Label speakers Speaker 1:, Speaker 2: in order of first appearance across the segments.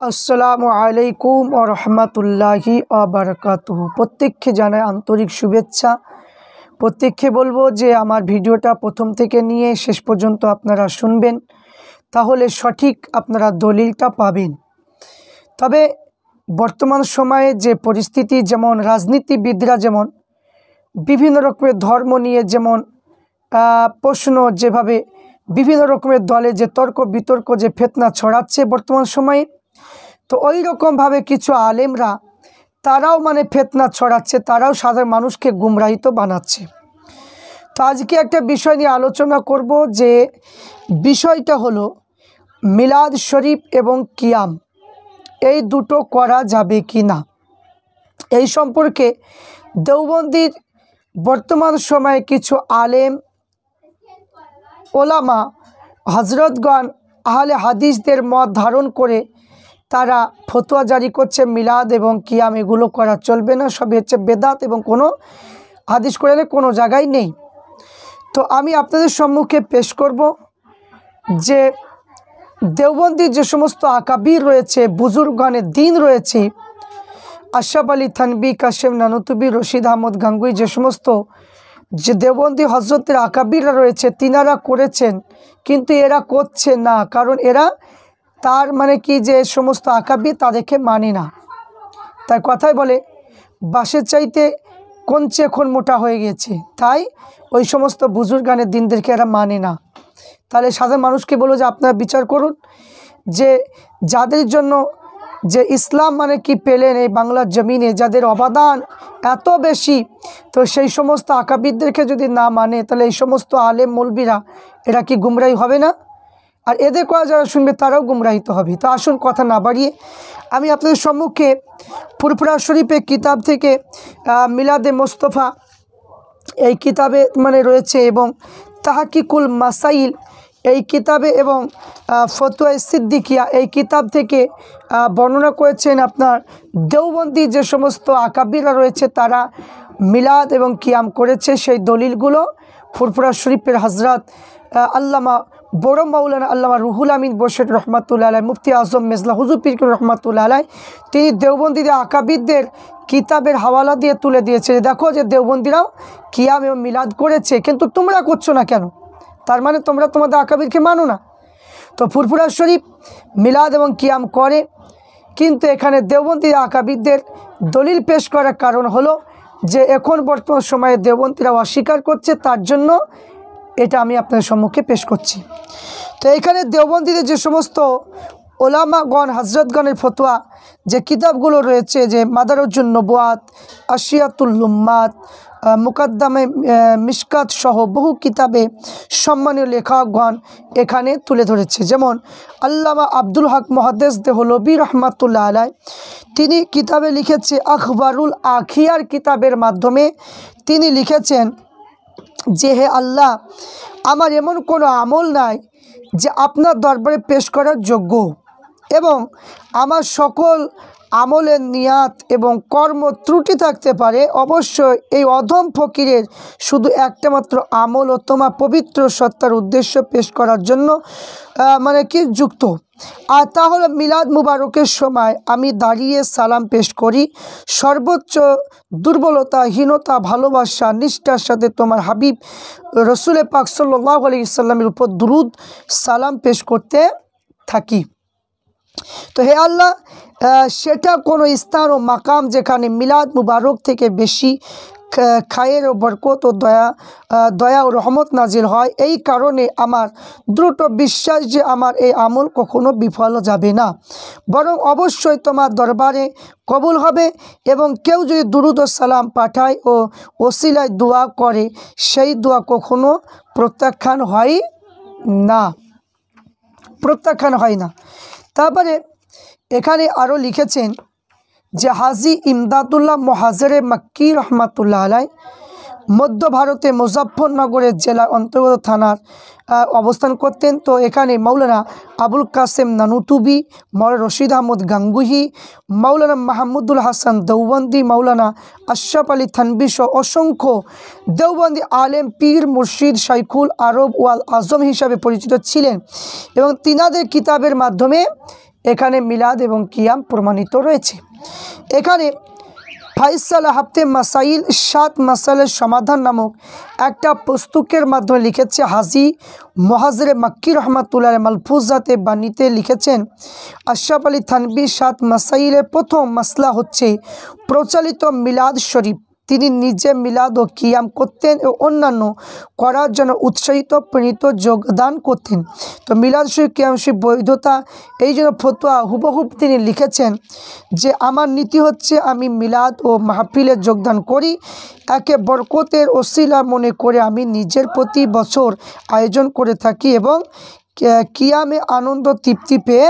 Speaker 1: আসসালামু আলাইকুম ওয়া রাহমাতুল্লাহি ওয়া বারাকাতুহু। প্রত্যেককে জানাই আন্তরিক শুভেচ্ছা। প্রত্যেককে বলবো যে আমার ভিডিওটা প্রথম থেকে নিয়ে শেষ পর্যন্ত আপনারা শুনবেন, তাহলে সঠিক আপনারা দলিলটা পাবেন। তবে বর্তমান সময়ে যে পরিস্থিতি, যেমন রাজনীতিবিদরা যেমন বিভিন্ন রকমের ধর্ম নিয়ে যেমন প্রশ্ন, যেভাবে বিভিন্ন রকমের দলে যে তর্ক বিতর্ক যে ফিতনা ছড়াচ্ছে বর্তমান সময়ে, তো ওই রকমভাবে কিছু আলেমরা তারাও ফিতনা ছড়াচ্ছে, তারাও সাধারণ মানুষকে গুমরাহিত বানাচ্ছে। তো আজকে একটা বিষয় নিয়ে আলোচনা করব, যে বিষয়টা হলো মিলাদ শরীফ এবং কিয়াম এই দুটো করা যাবে কি না। এই সম্পর্কে দেওবন্দির বর্তমান সময়ে কিছু আলেম ওলামা হজরতগণ আহলে হাদিসদের মত ধারণ করে তারা ফতোয়া জারি করছে মিলাদ এবং কিয়াম এগুলো করা চলবে না, সবই হচ্ছে বেদাত এবং কোনো হাদিস কোরআনে কোনো জায়গায় নেই। তো আমি আপনাদের সম্মুখে পেশ করব যে দেওবন্দির যে সমস্ত আকাবির রয়েছে, বুজুর্গানে দিন রয়েছে, আশরাফ আলী থানবী, কাশেম নানুতুবি, রশিদ আহমদ গাঙ্গুই, যে সমস্ত যে দেওবন্দি হজরতের আকাবিররা রয়েছে তিনারা করেছেন, কিন্তু এরা করছে না। কারণ এরা তার কি যে সমস্ত আকাবির তাদেরকে মানে না। তাই কথাই বলে বাঁশের চাইতে কঞ্চি এখন মোটা হয়ে গেছে, তাই ওই সমস্ত বুজুর্গানের দিনদেরকে এরা মানে না। তাহলে সাধারণ মানুষকে বলো যে আপনারা বিচার করুন, যে যাদের জন্য যে ইসলাম কি পেলেন এই বাংলার জমিনে, যাদের অবদান এত বেশি, তো সেই সমস্ত আকাবিরদেরকে যদি না মানে, তাহলে এই সমস্ত আলেম মৌলবীরা এরা কি গুমরাহি হবে না? আর এদের কথা যারা শুনবে তারাও গুমরাহিত হবে। তো আসুন কথা না বাড়িয়ে আমি আপনাদের সম্মুখে ফুরফুরা শরীফের কিতাব থেকে মিলাদে মোস্তফা এই কিতাবে রয়েছে, এবং তাহকিকুল মাসাইল এই কিতাবে, এবং ফতোয়া সিদ্দিকিয়া এই কিতাব থেকে বর্ণনা করেছেন আপনার দেওবন্দি যে সমস্ত আকাবিরা রয়েছে তারা মিলাদ এবং কিয়াম করেছে। সেই দলিলগুলো ফুরফুরা শরীফের হজরত আল্লামা বড় মাওলানা আল্লামা রুহুল আমিন বশির রহমাতুল্লাহ আলাই, মুফতি আজম মেজলা হুজুর পীর রহমাতুল্লাহ আলাই, তিনি দেওবন্দিদের আকাবিরদের কিতাবের হাওয়ালা দিয়ে তুলে দিয়েছে, দেখো যে দেওবন্দিরাও কিয়াম এবং মিলাদ করেছে, কিন্তু তোমরা করছো না কেন? তার তোমরা তোমাদের আকাবিরকে মানো না। তো ফুরফুরা শরীফ মিলাদ এবং কিয়াম করে, কিন্তু এখানে দেওবন্দি আকাবিরদের দলিল পেশ করার কারণ হলো যে এখন বর্তমান সময়ে দেওবন্দিরা অস্বীকার করছে, তার জন্য এটা আমি আপনাদের সম্মুখে পেশ করছি। তো এখানে দেওবন্দিদের যে সমস্ত ওলামাগণ হজরতগণের ফতোয়া যে কিতাবগুলো রয়েছে, যে মাদারুজ্জুন নবুয়াত, আশিয়াতুল উম্মাত, মুকদ্দমে মিশকাত সহ বহু কিতাবে সম্মানীয় লেখকগণ এখানে তুলে ধরেছে। যেমন আল্লামা আব্দুল হক মুহাদ্দিস দেহলভী রহমাতুল্লাহ আলাই, তিনি কিতাবে লিখেছে আখবারুল আখিয়ার কিতাবের মাধ্যমে তিনি লিখেছেন যে হে আল্লাহ, আমার এমন কোনো আমল নাই যে আপনার দরবারে পেশ করার যোগ্য, এবং আমার সকল আমলের নিয়াত এবং কর্ম ত্রুটি থাকতে পারে। অবশ্যই এই অধম ফকিরের শুধু একটা মাত্র আমল ও তোমার পবিত্র সত্তার উদ্দেশ্য পেশ করার জন্য কি যুক্ত, আর তা হলো মিলাদ মুবারকের সময় আমি দাঁড়িয়ে সালাম পেশ করি, সর্বোচ্চ দুর্বলতা, হীনতা, ভালোবাসা, নিষ্ঠার সাথে তোমার হাবিব রসুল পাক সাল্লাল্লাহু আলাইহি ওয়াসাল্লামের উপর দুরুদ সালাম পেশ করতে থাকি। তো হে আল্লাহ, সেটা কোনো স্থান ও মাকাম যেখানে মিলাদ মুবারক থেকে বেশি খায়ের ও বরকত ও দয়া ও রহমত নাজিল হয়, এই কারণে আমার দ্রুত বিশ্বাস যে আমার এই আমল কখনো বিফল যাবে না, বরং অবশ্যই তোমার দরবারে কবুল হবে। এবং কেউ যদি দুরুদ ও সালাম পাঠায় ও ওসিলায় দোয়া করে, সেই দোয়া কখনো প্রত্যাখ্যান হয় না। তারপরে এখানে আরও লিখেছেন যে হাজি ইমদাদুল্লাহ মুহাজিরে মক্কি রহমাতুল্লাহ আলাই মধ্য ভারতে মুজফ্ফরনগরের জেলার অন্তর্গত থানার অবস্থান করতেন। তো এখানে মৌলানা আবুল কাসেম নানুতুবি, মৌলানা রশিদ আহমদ গাঙ্গুহি, মৌলানা মাহমুদুল হাসান দেওবন্দি, মৌলানা আশরাফ আলী থানবী সহ অসংখ্য দেওবন্দি আলেম, পীর, মুর্শিদ, শাইখুল আরব ওয়াল আজম হিসাবে পরিচিত ছিলেন, এবং তিনাদের কিতাবের মাধ্যমে এখানে মিলাদ এবং কিয়াম প্রমাণিত রয়েছে। এখানে ফাইসালা হাফতে মাসাইল 7 মাসাইলের সমাধান নামক একটা পুস্তকের মাধ্যমে লিখেছে হাজি মুহাজ্জির মক্কি রহমাতুল্লাহ মালফুজাতে বাণীতে লিখেছেন, আশরাফ আলী থানভী 7 মাসাইলের প্রথম মাসলা হচ্ছে প্রচলিত মিলাদ শরীফ। তিনি নিজে মিলাদ ও কিয়াম করতেন ও অন্যান্য করার জন্য উৎসাহিত প্রণীত যোগদান করতেন। তো মিলাদ শরীফ কিয়াম শরীফ বৈধতা এই জন্য ফতোয়া হুবহুব তিনি লিখেছেন যে আমার নীতি হচ্ছে আমি মিলাদ ও মাহফিলে যোগদান করি, একে বরকতের ওসিলা মনে করে আমি নিজের প্রতি বছর আয়োজন করে থাকি এবং কিয়ামে আনন্দ তৃপ্তি পেয়ে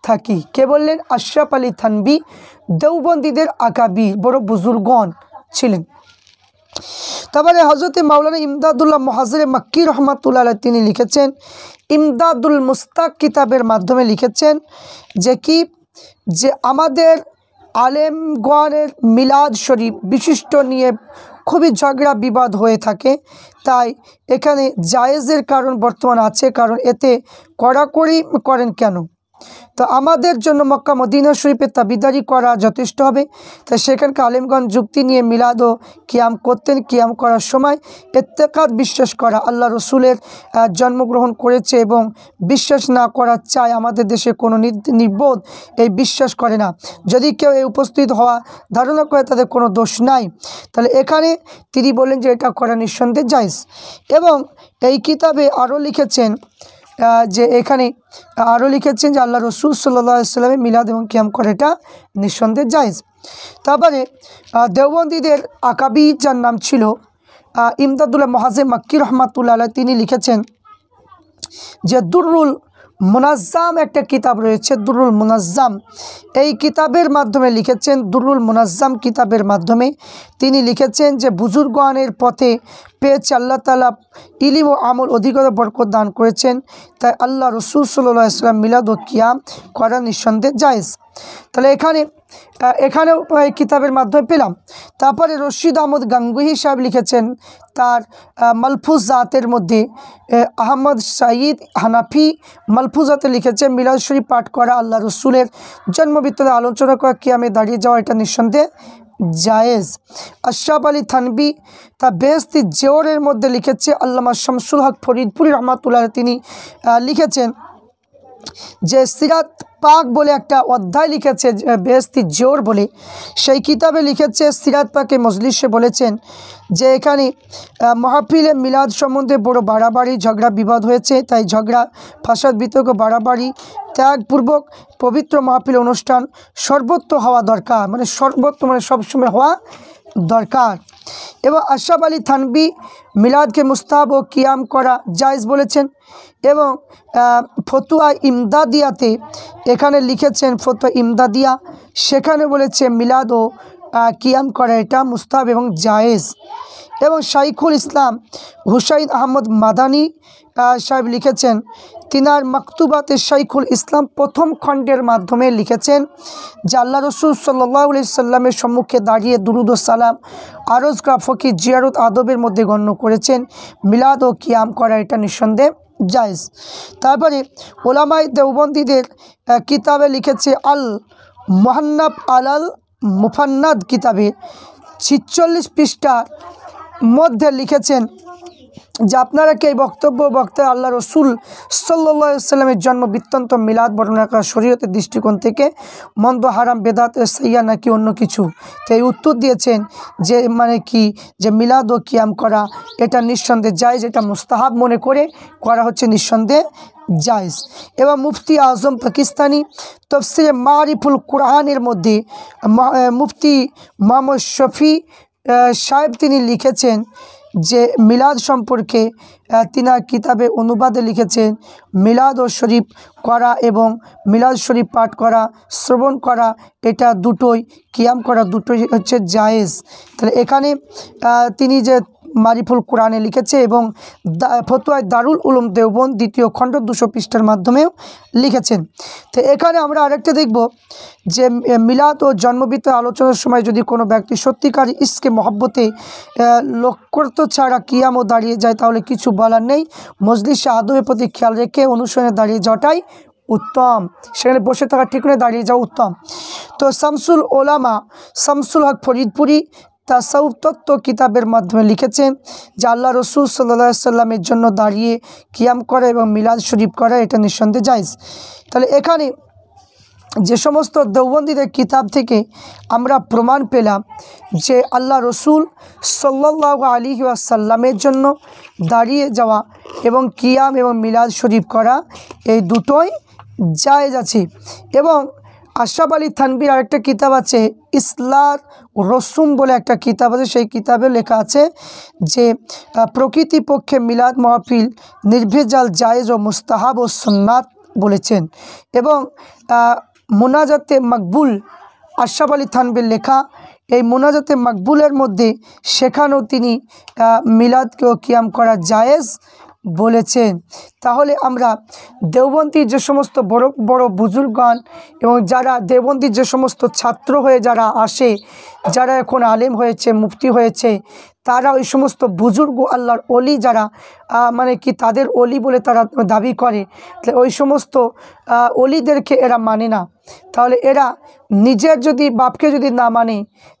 Speaker 1: থাকি। কে বললেন? আশরাফ আলী থানভী, দেওবন্দীদের আকাবির বড় বুজুর্গণ ছিলেন। তারপরে হযরতে মাওলানা ইমদাদুল্লাহ মুহাজ্জির মক্কি রহমাতুল্লাহ আলাইহি তিনি লিখেছেন, ইমদাদুল মুস্তাক কিতাবের মাধ্যমে লিখেছেন যে আমাদের আলেমগণের মিলাদ শরীফ বিশিষ্ট নিয়ে খুবই ঝগড়া বিবাদ হয়ে থাকে, তাই এখানে জায়েজের কারণ বর্তমান আছে, কারণ এতে কড়াকড়ি করেন কেন? তো আমাদের জন্য মক্কা মদিনা শরীফে তাবিদারি করা যথেষ্ট হবে। তাই সেখানকার আলেমগণ যুক্তি নিয়ে মিলাদ ও কিয়াম করতেন। কিয়াম করার সময় ইত্তেকাদ বিশ্বাস করা আল্লাহ রসুলের জন্মগ্রহণ করেছে এবং বিশ্বাস না করা চায় আমাদের দেশে কোনো নির্বোধ এই বিশ্বাস করে না। যদি কেউ এই উপস্থিত হওয়া ধারণা করে তাদের কোনো দোষ নাই। তাহলে এখানে তিনি বলেন যে এটা করা নিঃসন্দেহে জায়েজ। এবং এই কিতাবে আরও লিখেছেন যে এখানে আরও লিখেছেন যে আল্লাহ রসুল সাল্লাল্লাহু আলাইহি ওয়াসাল্লামের মিলাদ এবং কিয়াম করা এটা নিঃসন্দেহে জায়েজ। তারপরে দেওবন্দীদের আকাবি যার নাম ছিল ইমদাদুল্লাহ মুহাজ্জির মক্কি রহমাতুল্লাহ আলাইহি তিনি লিখেছেন যে দুররুল মুনাজ্জাম একটা কিতাব রয়েছে, দুররুল মুনাজ্জাম। এই কিতাবের মাধ্যমে লিখেছেন, দুররুল মুনাজ্জাম কিতাবের মাধ্যমে তিনি লিখেছেন যে বুজুর্গানের পথে পেয়েছে আল্লাহ তাআলা ইলম ও আমল অধিকতর বরকত দান করেছেন, তাই আল্লাহ রসুল সাল্লাল্লাহু আলাইহি ওয়াসাল্লাম মিলাদ ও কিয়াম করা নিঃসন্দেহে জায়েজ। তাহলে এখানেও এই কিতাবের মাধ্যমে পেলাম। তারপরে রশিদ আহমদ গাঙ্গুহি সাহেব লিখেছেন তার মালফুজাতের মধ্যে, আহমদ সাঈদ হানাফি মালফুজাতে লিখেছে মিলাদ শরীফ পাঠ করা আল্লাহ রসুলের জন্মবৃত্তান্তে আলোচনা করা কিয়ামে দাঁড়িয়ে যাওয়া এটা নিঃসন্দেহে জায়েজ। আশরাফ আলী থানভী তা বেহেশতি জোহরের মধ্যে লিখেছে, আল্লামা শামসুল হক ফরিদপুরি রহমাতুল্লাহ তিনি লিখেছেন যে সিরাত পাক বলে একটা অধ্যায় লিখেছে বেহেশতি জোহর বলে, সেই কিতাবে লিখেছে সিরাত পাকে মজলিসে বলেছেন যে এখানে মাহফিলে মিলাদ সম্বন্ধে বড় বাড়াবাড়ি ঝগড়া বিবাদ হয়েছে, তাই ঝগড়া ফাসাদ বিতর্ক বাড়াবাড়ি ত্যাগপূর্বক পবিত্র মাহফিল অনুষ্ঠান সর্বত্র হওয়া দরকার, মানে সর্বত্র মানে সবসময় হওয়া দরকার। এবং আশরাফ আলী থানভী মিলাদকে মুস্তাহাব ও কিয়াম করা জায়েজ বলেছেন। এবং ফতুয়া ইমদাদিয়াতে এখানে লিখেছেন, ফতুয়া ইমদাদিয়া সেখানে বলেছে মিলাদ ও কিয়াম করা এটা মুস্তাহাব এবং জায়েজ। এবং শাইখুল ইসলাম হুসাইন আহমদ মাদানী সাহেব লিখেছেন, তিনার মাকতুবাতে শাইখুল ইসলাম প্রথম খণ্ডের মাধ্যমে লিখেছেন যে আল্লাহ রসুল সাল্লাল্লাহু আলাইহি সাল্লামের সম্মুখে দাঁড়িয়ে দুরুদ ও সালাম আরজ করা ফকির জিয়ারত আদবের মধ্যে গণ্য করেছেন, মিলাদ ও কিয়াম করা এটা নিঃসন্দেহে জায়েজ। তারপরে ওলামায়ে দেওবন্দীদের কিতাবে লিখেছে আল মুহান্নাব আলাল মুফান্নাদ কিতাবে 46 পৃষ্ঠার মধ্যে লিখেছেন যে আপনারা কি এই বক্তা আল্লাহ রসুল সাল্লাল্লাহু আলাইহি ওয়াসাল্লামের জন্ম বৃত্তান্ত মিলাদ বর্ণনা করা শরীয়তের দৃষ্টিকোণ থেকে মন্দ, হারাম, বেদাত, সাইয়্যা নাকি অন্য কিছু? তো এই উত্তর দিয়েছেন যে মানে কি যে মিলাদ ও কিয়াম করা এটা নিঃসন্দেহে জায়েজ, এটা মুস্তাহাব মনে করে করা হচ্ছে নিঃসন্দেহে জায়েজ। এবং মুফতি আজম পাকিস্তানি তাফসিরে মারিফুল কুরআনের মধ্যে মুফতি মোহাম্মদ শফি সাহেব তিনি লিখেছেন যে মিলাদ সম্পর্কে তিনার কিতাবে অনুবাদে লিখেছেন মিলাদ ও শরীফ করা এবং মিলাদ শরীফ পাঠ করা, শ্রবণ করা এটা দুটোই, কিয়াম করা দুটোই হচ্ছে জায়েজ। তাহলে এখানে তিনি যে মারিফুল কোরআনে লিখেছে এবং ফতোয়ায় দারুল উলুম দেওবন্দ 2য় খণ্ড 200 পৃষ্ঠার মাধ্যমেও লিখেছেন। তো এখানে আমরা আরেকটা দেখব যে মিলাদ ও জন্মবৃত্তান্ত আলোচনার সময় যদি কোনো ব্যক্তি সত্যিকার ইশকে মহব্বতে লক্ষ্য ছাড়া কিয়ামও দাঁড়িয়ে যায় তাহলে কিছু বলার নেই, মজলিসে আদবের প্রতি খেয়াল রেখে অনুসরণে দাঁড়িয়ে যাওয়াটাই উত্তম, সেখানে বসে থাকা ঠিক নয়, দাঁড়িয়ে যাওয়া উত্তম। তো শামসুল ওলামা শামসুল হক ফরিদপুরি তাসাউফ তত্ত্ব কিতাবের মাধ্যমে লিখেছেন যে আল্লাহ রসুল সাল্লাল্লাহু আলাইহি সাল্লামের জন্য দাঁড়িয়ে কিয়াম করা এবং মিলাদ শরীফ করা এটা নিঃসন্দেহে জায়েজ। তাহলে এখানে যে সমস্ত দেওবন্দীদের কিতাব থেকে আমরা প্রমাণ পেলাম যে আল্লাহ রসুল সাল্লাল্লাহু আলাইহি ওয়াসাল্লামের জন্য দাঁড়িয়ে যাওয়া এবং কিয়াম এবং মিলাদ শরীফ করা এই দুটোই জায়েজ আছে। এবং আশরাফ আলী থানভীর আরেকটা কিতাব আছে ইসলার রসুম বলে একটা কিতাব আছে, সেই কিতাবে লেখা আছে যে প্রকৃতিপক্ষে মিলাদ মাহফিল নির্ভেজাল জায়েজ ও মুস্তাহাব ও সুন্নাত বলেছেন। এবং মোনাজাতে মকবুল আশরাফ আলী থানভীর লেখা এই মোনাজাতে মকবুলের মধ্যে সেখানেও তিনি মিলাদকেও কিয়াম করা জায়েজ বলেছেন। তাহলে আমরা দেওবন্দির যে সমস্ত বড় বড় বুজুর্গগণ এবং যারা দেওবন্দির যে সমস্ত ছাত্র হয়ে যারা আসে, যারা এখন আলেম হয়েছে, মুফতি হয়েছে, তারা ওই সমস্ত বুজুর্গ আল্লাহর অলি যারা মানে কি তাদের অলি বলে তারা দাবি করে, ওই সমস্ত অলিদেরকে এরা মানে না। তাহলে এরা নিজের যদি বাপকে যদি না মানে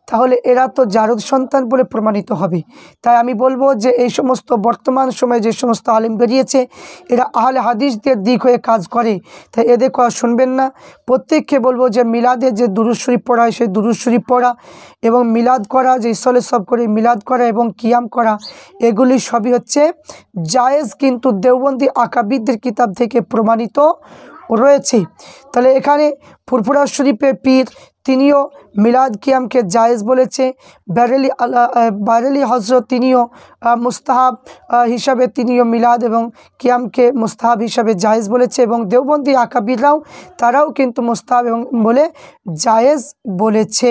Speaker 1: তাহলে এরা তো জারদ সন্তান বলে প্রমাণিত হবে। তাই আমি বলবো যে এই সমস্ত বর্তমান সময়ে যে সমস্ত আলেম বেরিয়েছে এরা আহলে হাদিসদের দিক হয়ে কাজ করে, তাই এদের কথা শুনবেন না। প্রত্যেককে বলবো যে মিলাদে যে দুরূদ শরীফ পড়া হয় সেই দুরূদ শরীফ পড়া এবং মিলাদ করা, যে ইসলে সব করে মিলাদ করা এবং কিয়াম করা, এগুলি সবই হচ্ছে জায়েজ, কিন্তু দেওবন্দি আকাবিরদের কিতাব থেকে প্রমাণিত রয়েছে। তাহলে এখানে ফুরফুরা শরীফের পীর তিনিও মিলাদ কিয়ামকে জায়েজ বলেছে। বারেলি হজরত তিনিও মুস্তাহাব হিসাবে তিনিও মিলাদ এবং কিয়ামকে মুস্তাহাব হিসাবে জায়েজ বলেছে। এবং দেওবন্দি আকাবিররাও তারাও কিন্তু মুস্তাহাব এবং বলে জায়েজ বলেছে।